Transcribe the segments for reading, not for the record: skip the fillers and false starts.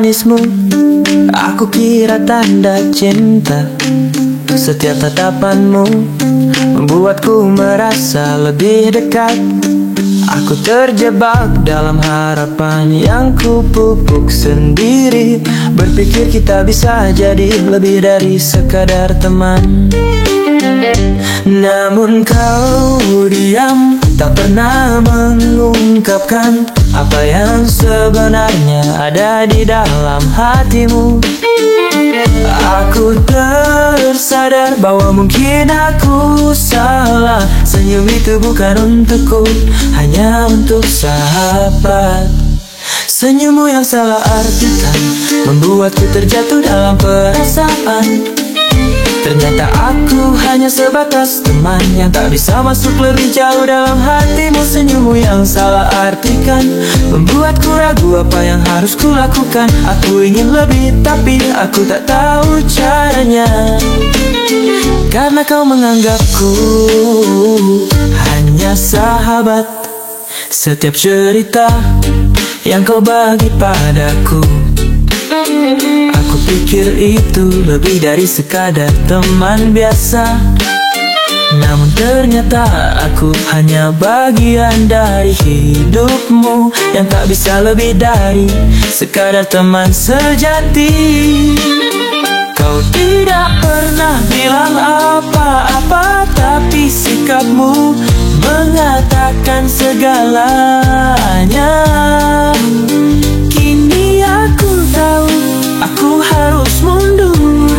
manismu, aku kira tanda cinta. Setiap tatapanmu membuatku merasa lebih dekat. Aku terjebak dalam harapan yang ku pupuk sendiri, berpikir kita bisa jadi lebih dari sekadar teman. Namun kau diam, tak pernah mengungkapkan apa yang sebenarnya ada di dalam hatimu. Aku tersadar bahwa mungkin aku salah. Senyum itu bukan untukku, hanya untuk sahabat. Senyummu yang salah artikan membuatku terjatuh dalam perasaan. Ternyata aku hanya sebatas teman yang tak bisa masuk lebih jauh dalam hatimu. Senyummu yang salah artikan membuatku ragu apa yang harus kulakukan. Aku ingin lebih tapi aku tak tahu caranya, karena kau menganggapku hanya sahabat. Setiap cerita yang kau bagi padaku, aku pikir itu lebih dari sekadar teman biasa. Namun ternyata aku hanya bagian dari hidupmu yang tak bisa lebih dari sekadar teman sejati. Kau tidak pernah bilang apa-apa, tapi sikapmu mengatakan segalanya. Kini aku tahu aku harus mundur,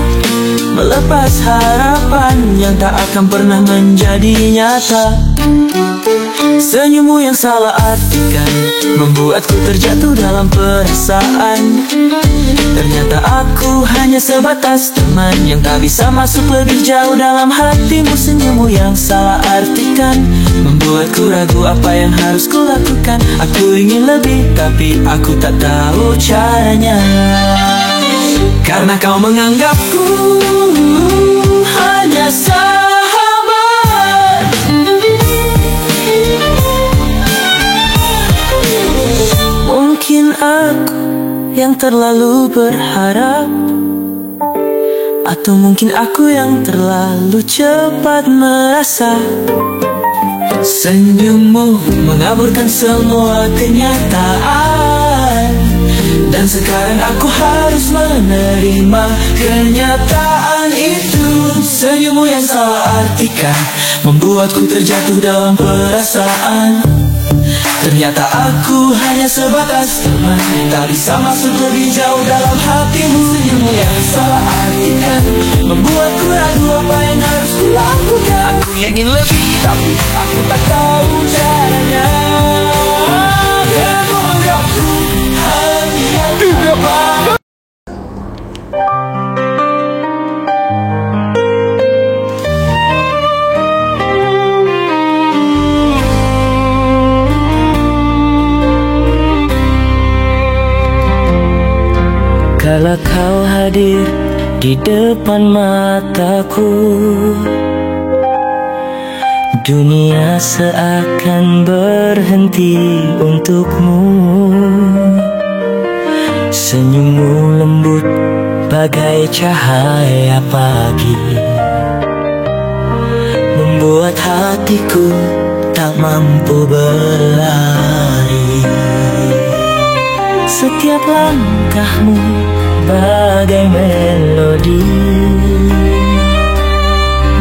melepas harapan yang tak akan pernah menjadi nyata. Senyummu yang salah artikan membuatku terjatuh dalam perasaan. Ternyata aku hanya sebatas teman yang tak bisa masuk lebih jauh dalam hatimu. Senyummu yang salah artikan membuatku ragu apa yang harus kulakukan. Aku ingin lebih tapi aku tak tahu caranya, karena kau menganggapku hanya sahabat. Mungkin aku yang terlalu berharap, atau mungkin aku yang terlalu cepat merasa. Senyummu mengaburkan semua kenyataan, dan sekarang aku harus menerima kenyataan itu. Senyummu yang salah artikan membuatku terjatuh dalam perasaan. Ternyata aku hanya sebatas teman, tak bisa masuk lebih jauh dalam hatimu. Senyummu yang salah artikan membuatku ragu apa yang harus kulakukan. Aku ingin lebih tapi aku tak tahu caranya, dan menganggapku hanya sahabat. Kala kau hadir di depan mataku, dunia seakan berhenti untukmu. Senyummu lembut bagai cahaya pagi, membuat hatiku tak mampu berlari. Setiap langkahmu bagai melodi,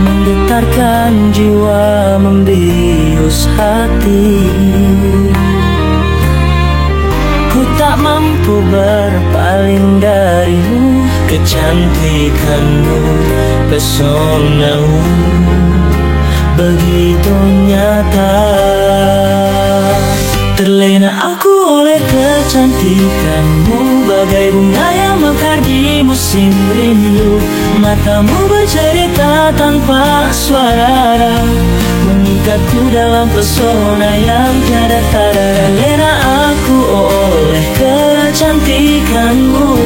menggetarkan jiwa, membius hati. Ku tak mampu berpaling darimu, kecantikanmu, pesonamu begitu nyata. Terlena aku oleh kecantikanmu, bagai bunga yang mekar di musim rindu. Matamu bercerita tanpa suara, mengikatku dalam pesona yang tiada tara. Terlena aku oleh kecantikanmu,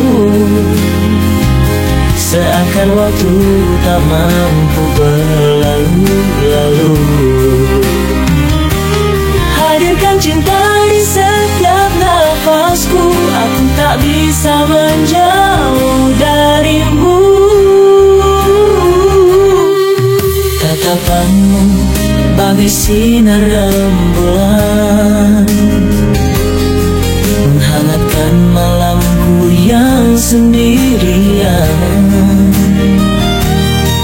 seakan waktu tak mampu berlalu-lalu. Hadirkan cinta di setiap nafasku, aku tak bisa bagai sinar rembulan, menghangatkan malamku yang sendirian.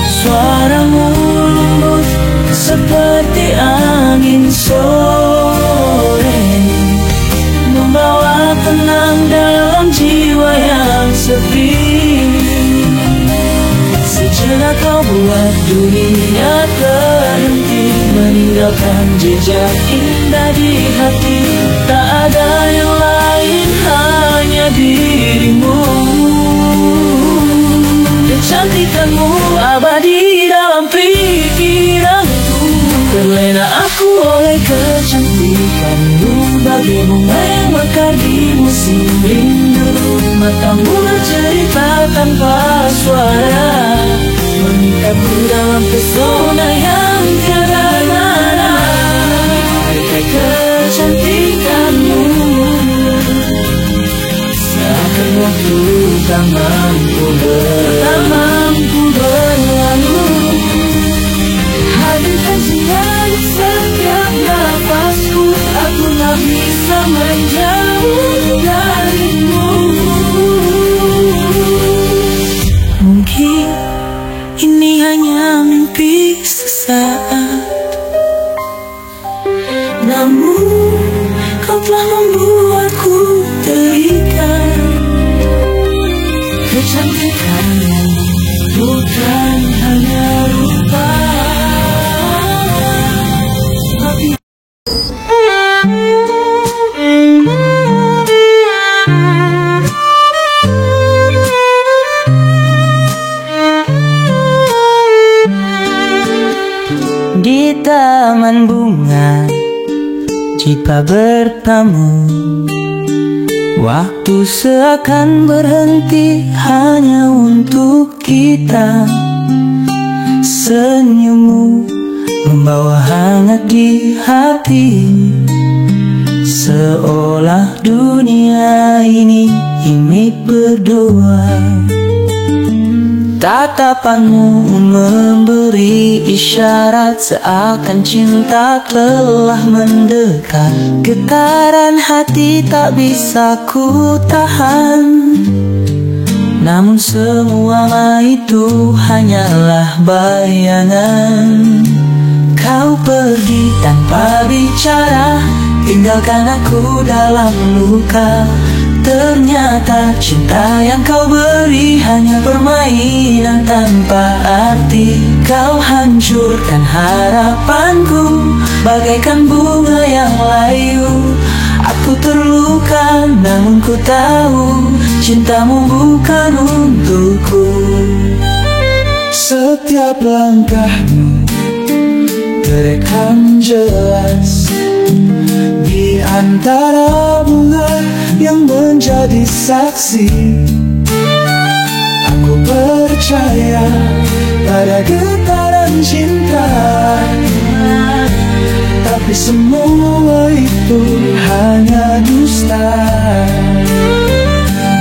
Suaramu lembut seperti angin sore, membawa tenang dalam jiwa yang sepi. Sejenak kau buat dunia terhenti, meninggalkan jejak indah di hati. Tak ada yang lain, hanya dirimu. Kecantikanmu abadi dalam pikiranku, terlena aku oleh kecantikanmu, bagai bunga yang mekar di musim rindu. Matamu bercerita tanpa suara, mengikatku dalam pesona yang tiada nada. Hai kecantikanmu, seakan waktu tak mampu berlalu. Hadirkan sinar di setiap nafasku, aku tak bisa menjauh darimu. Mungkin ini hanya mimpi sesaat, namun kau telah membuatku terikat. Kecantikanmu bukan hanya rupa, tapi di taman bunga jika bertamu, waktu seakan berhenti hanya untuk kita. Senyummu membawa hangat di hati, seolah dunia ini milik berdua. Tatapanmu memberi isyarat seakan cinta telah mendekat. Getaran hati tak bisa ku tahan, namun semua itu hanyalah bayangan. Kau pergi tanpa bicara, tinggalkan aku dalam luka. Ternyata cinta yang kau beri hanya permainan tanpa arti. Kau hancurkan harapanku bagaikan bunga yang layu. Aku terluka namun ku tahu cintamu bukan untukku. Setiap langkahmu terekam jelas di antara bunga yang menjadi saksi. Aku percaya pada getaran cinta, tapi semua itu hanya dusta.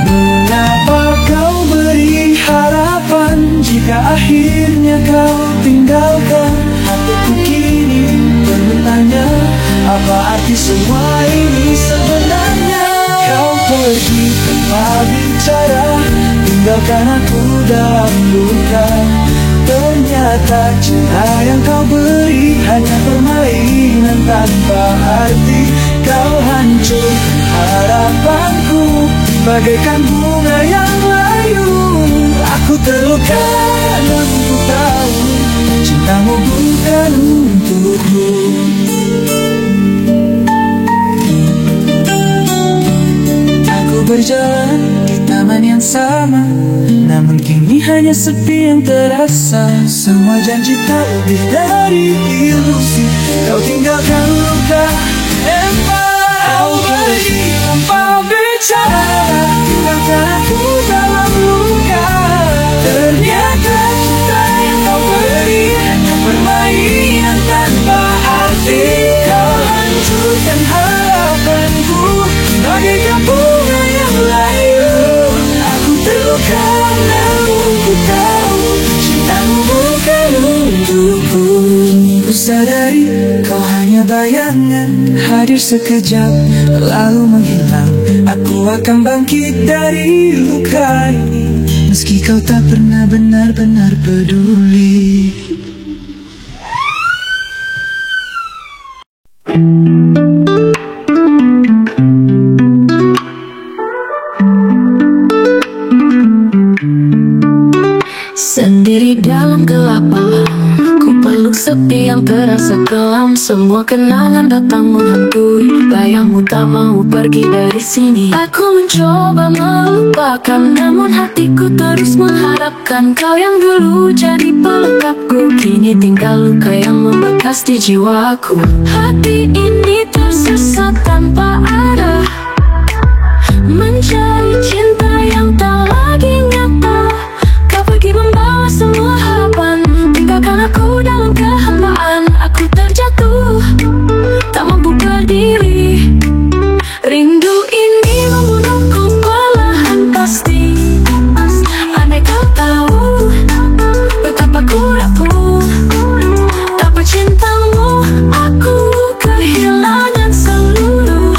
Mengapa kau beri harapan jika akhirnya kau tinggalkan? Hatiku kini bertanya, apa arti semua ini sebenarnya? Kau pergi tanpa bicara, tinggalkan aku dalam luka. Ternyata cinta yang kau beri hanya permainan tanpa arti. Kau hancurkan harapanku bagaikan bunga yang layu. Aku terluka namun ku tahu cintamu bukan untukku. Berjalan di taman yang sama, namun kini hanya sepi yang terasa. Semua janji tak lebih dari ilusi. Kau tinggalkan luka kau pergi tanpa bicara, tinggalkan aku dalam luka. Ternyata cinta yang kau beri hanya permainan tanpa arti. Kau hancurkan harapanku bagaikan bunga yang layu. Aku terluka namun ku tahu cintamu bukan untukku. Ku sadari kau hanya bayangan, hadir sekejap lalu menghilang. Aku akan bangkit dari luka ini, meski kau tak pernah benar-benar peduli. Sendiri dalam gelap malam, ku peluk sepi yang terasa kelam. Semua kenangan datang menghantui, bayangmu tak mau pergi dari sini. Aku mencoba melupakan, namun hatiku terus mengharapkan. Kau yang dulu jadi pelengkapku, kini tinggal luka yang membekas di jiwaku. Hati ini tersesat tanpa arah, mencari cinta yang tak lagi nyata. Kau pergi membawa semua harapan, tinggalkan aku dalam kehampaan. Aku terjatuh, tak mampu berdiri. Rindu ini membunuhku perlahan pasti. Andai kau tahu betapa ku rapuh tanpa cintamu, aku kehilangan seluruh.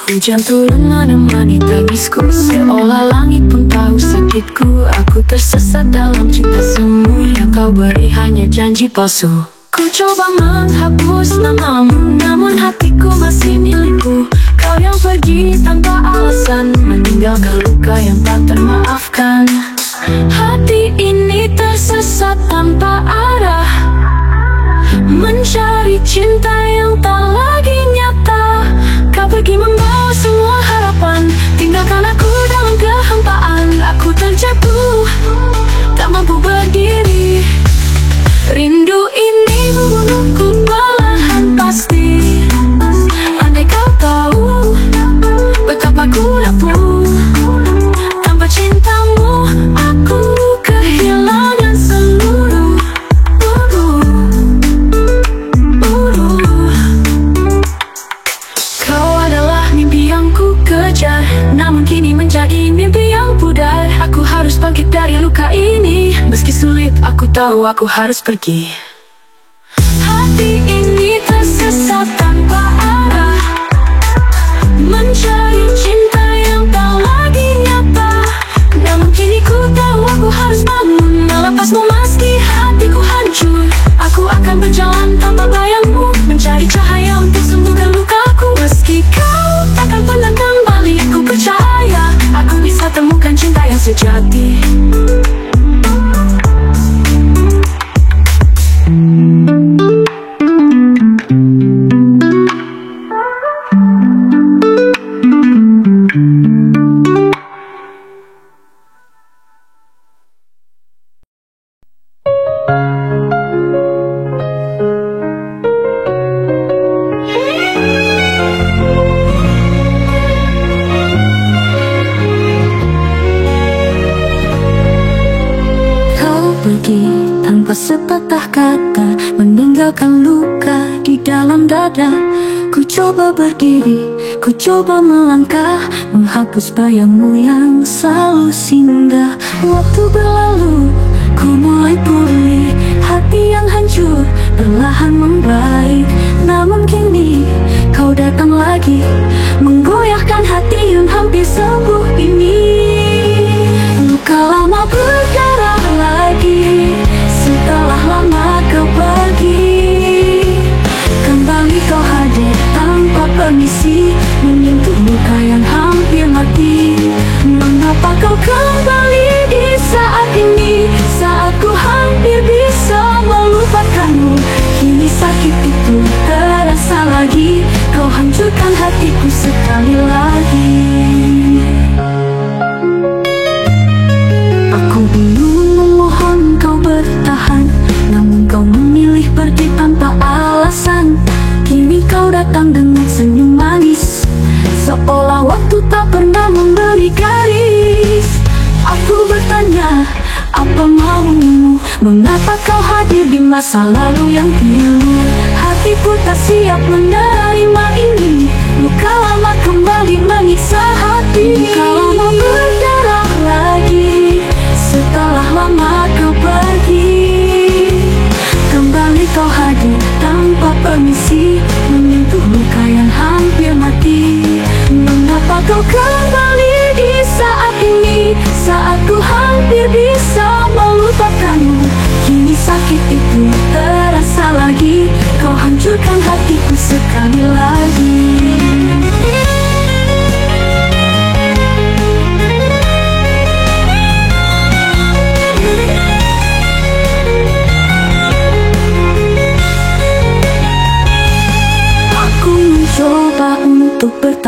Hujan turun menemani tangisku, seolah langit pun tahu sakitku. Aku tersesat dalam cinta semu yang kau beri hanya janji palsu. Ku coba menghapus namamu, namun hatiku masih milikku. Kau yang pergi tanpa alasan, meninggalkan luka yang tak termaafkan. Hati ini tersesat tanpa arah, mencari cinta yang tak lagi nyata. Kau pergi membawa semua harapan, tinggalkan aku dalam kehampaan. Aku terjatuh, tak mampu berdiri. Rindu ini membunuhku perlahan pasti. Andai kau tahu betapa ku rapuh tanpa cintamu, aku kehilangan seluruh. Kau adalah mimpi yang ku kejar, namun kini menjadi mimpi yang pudar. Aku harus bangkit dari luka ini, meski sulit aku tahu aku harus pergi. Hati ini tersesat tanpa arah, mencari cinta yang tak lagi nyata. Namun kini ku tahu aku harus bangun, melepasmu meski hatiku hancur. Aku akan berjalan tanpa bayangmu, mencari cahaya untuk sembuhkan lukaku. Meski kau takkan pernah kembali, aku percaya aku bisa temukan cinta yang sejati. Pergi tanpa sepatah kata, meninggalkan luka di dalam dada. Ku coba berdiri, ku coba melangkah, menghapus bayangmu yang selalu singgah. Waktu berlalu, ku mulai pulih, hati yang hancur perlahan membaik. Namun kini kau datang lagi, menggoyahkan hati yang hampir sembuh ini. Luka lama berdarah lagi, setelah lama kau pergi. Kembali kau hadir tanpa permisi, menyentuh luka yang hampir mati. Mengapa kau kembali di saat ini, saat ku hampir bisa melupakanmu? Kini sakit itu terasa lagi, kau hancurkan hatiku sekali lagi. Aku bingung memohon kau bertahan, namun kau memilih pergi tanpa alasan. Kini kau datang dengan senyum manis, seolah waktu tak pernah memberi garis. Aku bertanya, apa maumu? Mengapa kau hadir di masa lalu yang pilu? Hatiku tak siap menerima ini. Luka lama kembali menyiksa hati. Luka lama berdarah lagi, setelah lama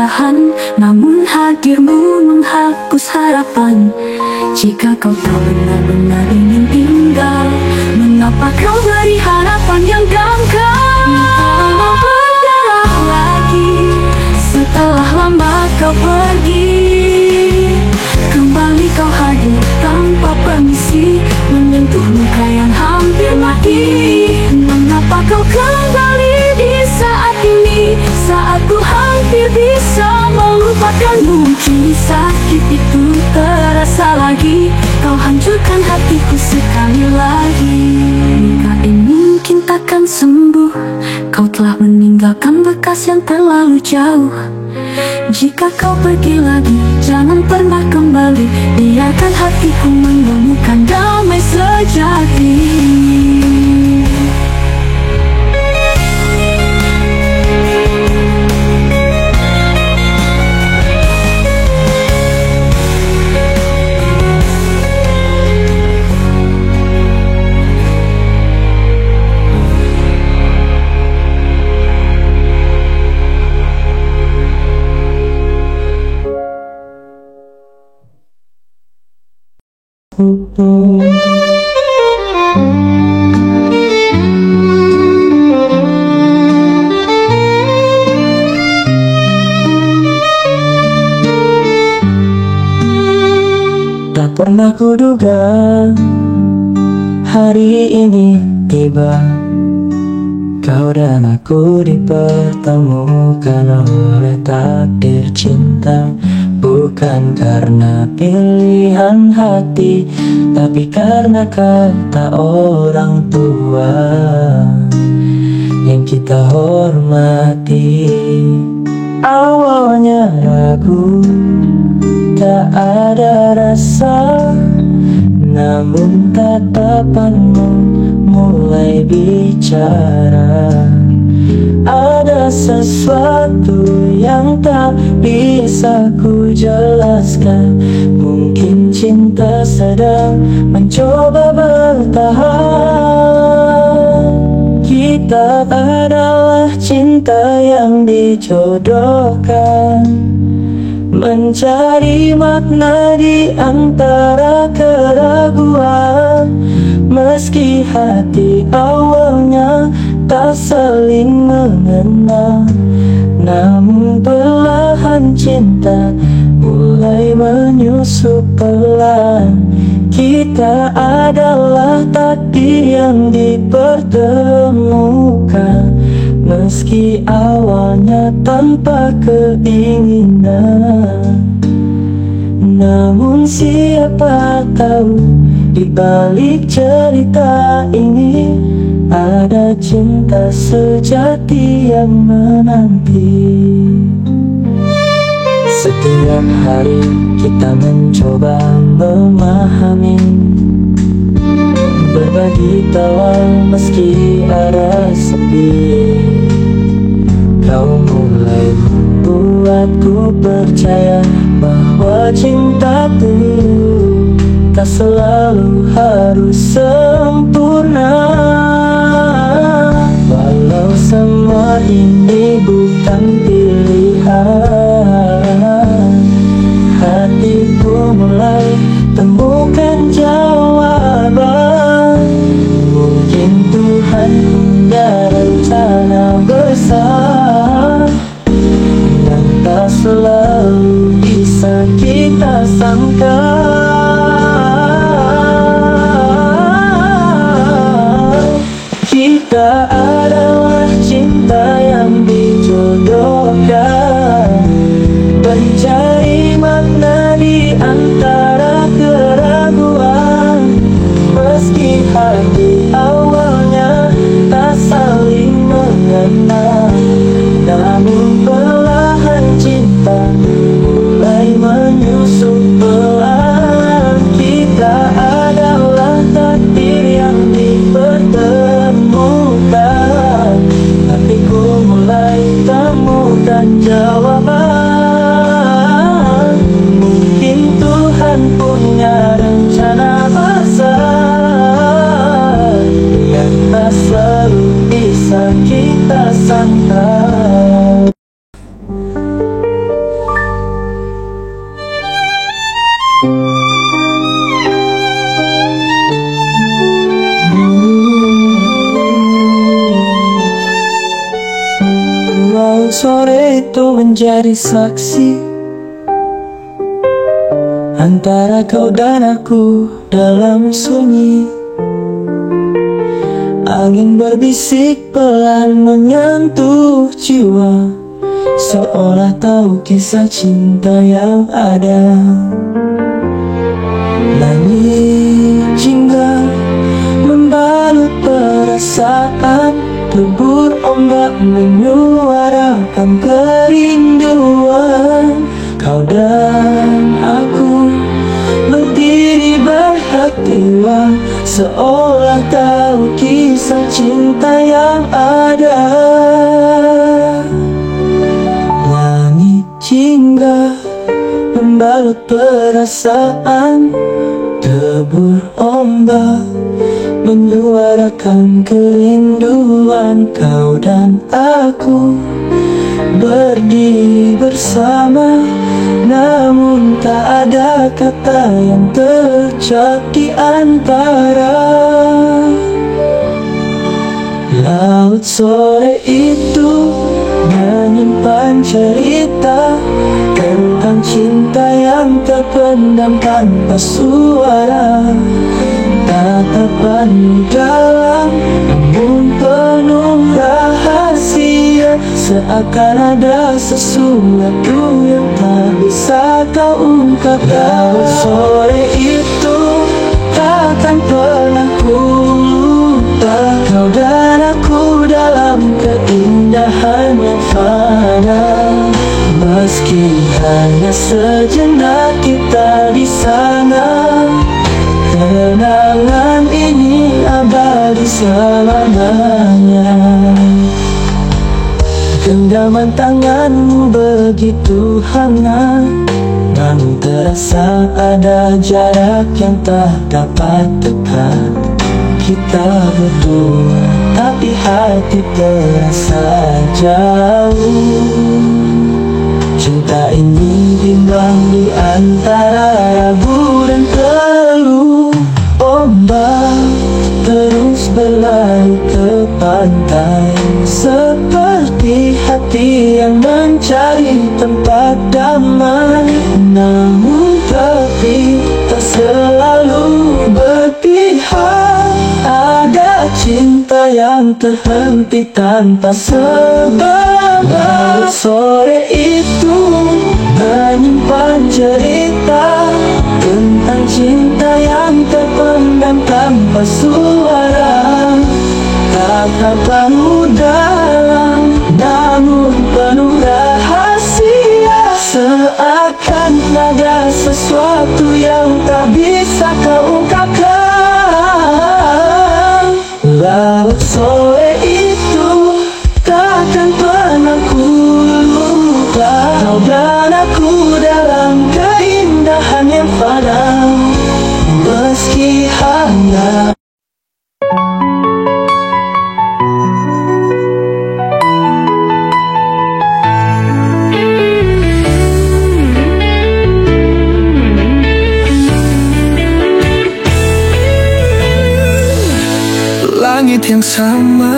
bertahan, namun hadirmu menghapus harapan. Jika kau tak benar-benar ingin tinggal, mengapa kau beri harapan yang dangkal? Tak mau berdarah lagi setelah lama kau pergi. Kembali kau hadir tanpa permisi, menyentuh luka yang hampir mati. Mengapa kau kembali di saat ini, saat ku hampir bisa melupakanmu? Kini sakit itu terasa lagi, kau hancurkan hatiku sekali lagi. Luka ini mungkin takkan sembuh, kau telah meninggalkan bekas yang terlalu jauh. Jika kau pergi lagi, jangan pernah kembali, biarkan hatiku menemukan damai sejati. Tak pernah kuduga hari ini tiba, kau dan aku dipertemukan oleh takdir cinta. Bukan karena pilihan hati, tapi karena kata orang tua yang kita hormati. Awalnya ragu, tak ada rasa, namun tatapanmu mulai bicara. Ada sesuatu yang tak bisa ku jelaskan. Mungkin cinta sedang mencoba bertahan. Kita adalah cinta yang dijodohkan, mencari makna di antara keraguan. Meski hati awalnya tak saling mengenal, namun perlahan cinta mulai menyusup pelan. Kita adalah takdir yang dipertemukan, meski awalnya tanpa keinginan. Namun siapa tahu di balik cerita ini ada cinta sejati yang menanti. Setiap hari kita mencoba memahami, berbagi tawa meski ada sepi. Kau mulai membuatku percaya bahwa cinta itu tak selalu harus sempurna. Walau semua ini bukan pilihan, hatiku mulai temukan jawaban. Mungkin Tuhan punya rencana besar yang tak selalu bisa kita sangka. Kita adalah cinta yang dijodohkan, mencari makna di antara keraguan. Meski hati awalnya tak saling mengenal, namun perlahan cinta mulai menyusup pelan. Kita adalah takdir yang dipertemukan, hatiku mulai temukan jawaban. Mungkin Tuhan punya rencana besar yang tak selalu bisa kita sangka. sore itu menjadi saksi antara kau dan aku dalam sunyi. Angin berbisik pelan menyentuh jiwa, seolah tahu kisah cinta yang ada. Langit jingga membalut perasaan, debur ombak menyuarakan kerinduan. Kau dan aku berdiri berhatiwan, seolah tahu kisah cinta yang ada. Langit jingga membalut perasaan, debur ombak menyuarakan kerinduan. Kau dan aku berdiri bersama, namun tak ada kata yang tercap di antara. Laut sore itu menyimpan cerita tentang cinta yang terpendam tanpa suara. Tatapan dalam namun penuh rahasia, seakan ada sesuatu yang tak bisa kau ungkap. Laut sore itu takkan pernah ku lupa, kau dan aku dalam keindahan yang fana. Meski hanya sejenak kita di sana, kenangan ini abadi selamanya. Genggaman tanganmu begitu hangat, namun terasa ada jarak yang tak dapat dekat. Kita berdua, tapi hati terasa jauh. Cinta ini bimbang di antara ragu dan keluh. Ombak terus berlari ke pantai, seperti hati yang mencari tempat damai. Namun tepi tak selalu berpihak, ada cinta yang terhenti tanpa sebab. Laut sore itu menyimpan cerita tentang cinta yang terpendam tanpa suara. Tatapanmu dalam namun penuh rahasia, seakan ada sesuatu yang tak bisa kau ungkapkan. Laut sore itu takkan pernah ku lupa, kau dan aku dalam keindahan yang fana. Meski hanya langit yang sama,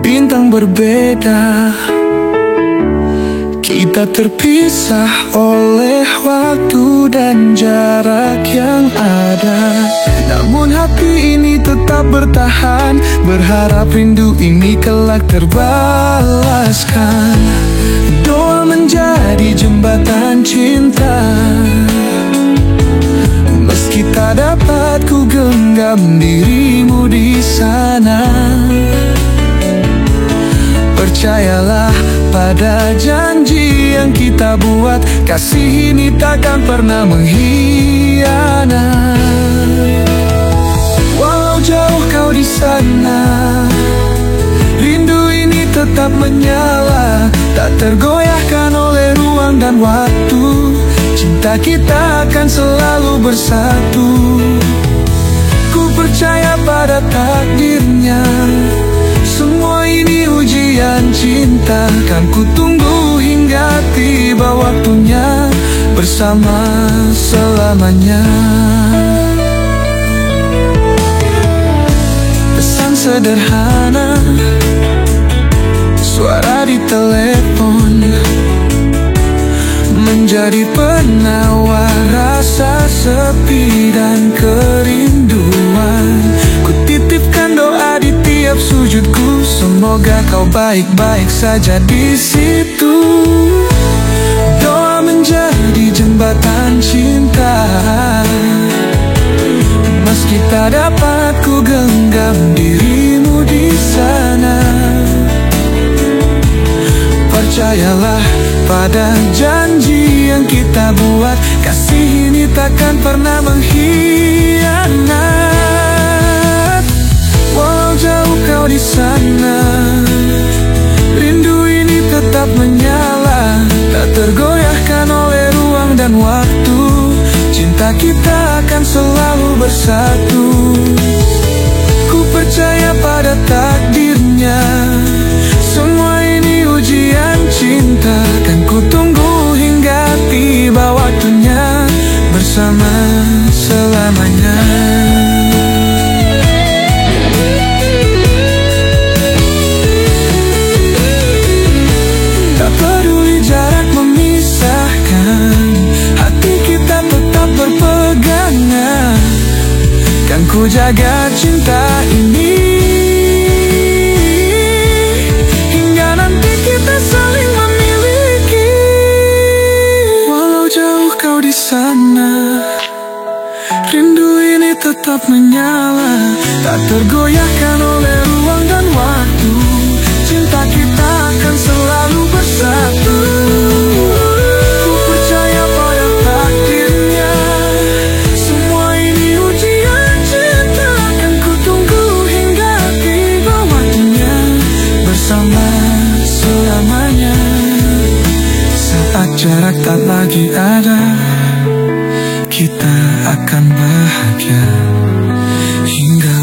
bintang berbeda, kita terpisah oleh waktu dan jarak yang ada. Namun hati ini tetap bertahan, berharap rindu ini kelak terbalaskan. Doa menjadi jembatan cinta, meski tak dapat ku genggam dirimu di sana. Percayalah pada janji yang kita buat, kasih ini takkan pernah mengkhianat. Walau jauh kau di sana, rindu ini tetap menyala, tak tergoyahkan oleh ruang dan waktu. Cinta kita akan selalu bersatu. Ku percaya pada takdirnya, semua ini ujian cinta. Kan ku tunggu hingga tiba waktunya, bersama selamanya. Pesan sederhana, suara di telepon menjadi penawar rasa sepi dan kerinduan. Ku titipkan doa di tiap sujudku, semoga kau baik-baik saja di situ. Doa menjadi jembatan cinta, meski tak dapat ku genggam dirimu di sana. Percayalah pada janji yang kita buat, kasih ini takkan pernah mengkhianat. Walau jauh kau di sana, rindu ini tetap menyala, tak tergoyahkan oleh ruang dan waktu. Cinta kita akan selalu bersatu. Ku percaya pada takdirnya, semua ini ujian cinta. Kan ku tunggu hingga tiba waktunya, bersama selamanya. Tak peduli jarak memisahkan, hati kita tetap berpegangan. Kan ku jaga cinta ini hingga nanti kita saling memiliki. Walau jauh kau di sana, rindu ini tetap menyala, tak tergoyahkan oleh ruang dan waktu. Cinta kita akan selalu bersatu. Ku percaya pada takdirnya, semua ini ujian cinta. Akan ku tunggu hingga tiba waktunya, bersama selamanya. Saat jarak tak lagi ada, kita akan bahagia hingga